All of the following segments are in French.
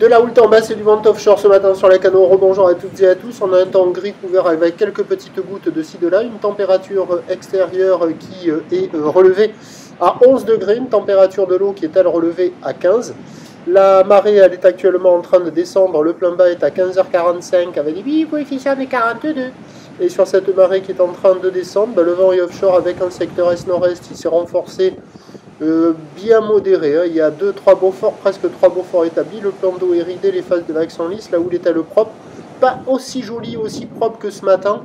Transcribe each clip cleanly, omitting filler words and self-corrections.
De la houle en basse et du vent offshore ce matin sur les canaux. Rebonjour à toutes et à tous. On a un temps gris couvert avec quelques petites gouttes de ci de là. Une température extérieure qui est relevée à 11 degrés. Une température de l'eau qui est elle relevée à 15. La marée elle est actuellement en train de descendre. Le plein bas est à 15h45 avec des coefficients de 42. Et sur cette marée qui est en train de descendre, le vent est offshore avec un secteur est-nord-est. Il s'est renforcé. Bien modéré, hein. Il y a 2-3 Beaufort, presque 3 Beaufort établis, le plan d'eau est ridé, les phases de vagues sont lisses, la houle est elle propre, pas aussi jolie, aussi propre que ce matin,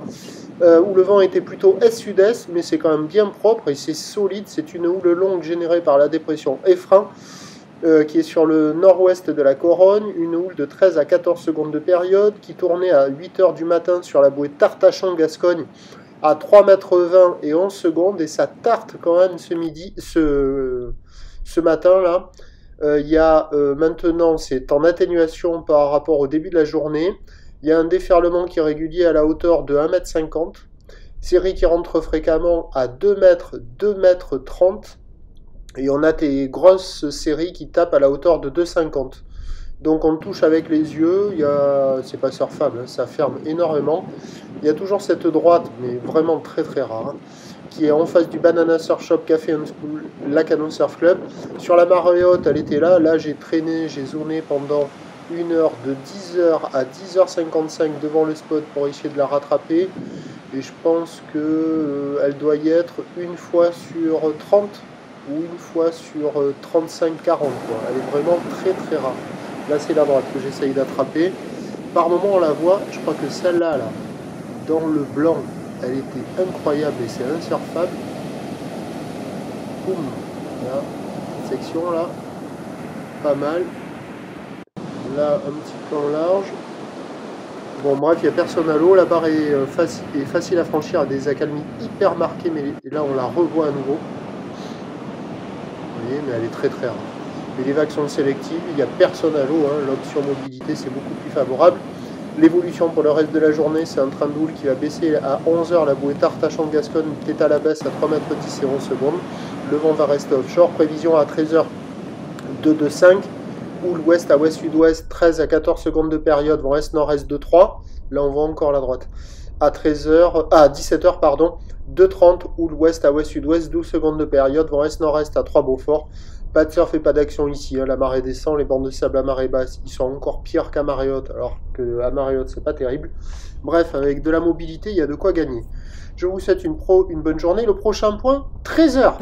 où le vent était plutôt est-sud-est, mais c'est quand même bien propre et c'est solide, c'est une houle longue générée par la dépression Effrin, qui est sur le nord-ouest de la Corogne, une houle de 13 à 14 secondes de période, qui tournait à 8 h du matin sur la bouée Tartachon-Gascogne, à 3,20 m et 11 secondes, et ça tarte quand même ce matin là. Il y a maintenant, c'est en atténuation par rapport au début de la journée. Il y a un déferlement qui est régulier à la hauteur de 1,50 m, série qui rentre fréquemment à 2 m, 2,30 m, et on a des grosses séries qui tapent à la hauteur de 2,50 m. Donc on le touche avec les yeux, c'est pas surfable, hein, ça ferme énormément. Il y a toujours cette droite, mais vraiment très très rare, hein, qui est en face du Banana Surf Shop Café and School, Lacanau Surf Club. Sur la marée haute, elle était là, j'ai traîné, j'ai zoné pendant une heure de 10h à 10h55 devant le spot pour essayer de la rattraper. Et je pense qu'elle doit y être une fois sur 30 ou une fois sur 35-40. Elle est vraiment très très rare. Là, c'est la droite que j'essaye d'attraper. Par moment, on la voit. Je crois que celle-là, là, dans le blanc, elle était incroyable et c'est insurfable. Boum. Là, cette section là, pas mal. Là, un petit plan large. Bon, bref, il n'y a personne à l'eau. La barre est facile à franchir, à des accalmies hyper marquées, mais là, on la revoit à nouveau. Vous voyez, mais elle est très très rare. Mais les vagues sont sélectives, il n'y a personne à l'eau, hein. L'option mobilité c'est beaucoup plus favorable. L'évolution pour le reste de la journée, c'est un train de houle qui va baisser à 11 h, la bouée Tartachon-Gascogne qui est à la baisse à 3,10 m et 11 secondes. Le vent va rester offshore, prévision à 13 h 2,25, houle ouest à ouest-sud-ouest, 13 à 14 secondes de période, vent est-nord-est 2,3, là on voit encore la droite. À 17 h, pardon, 2,30, houle ouest à ouest-sud-ouest, 12 secondes de période, vent est-nord-est à 3 Beaufort. Pas de surf et pas d'action ici, hein. La marée descend, les bancs de sable à marée basse, ils sont encore pires qu'à marée haute, alors qu'à marée haute c'est pas terrible. Bref, avec de la mobilité, il y a de quoi gagner. Je vous souhaite une bonne journée. Le prochain point, 13 h.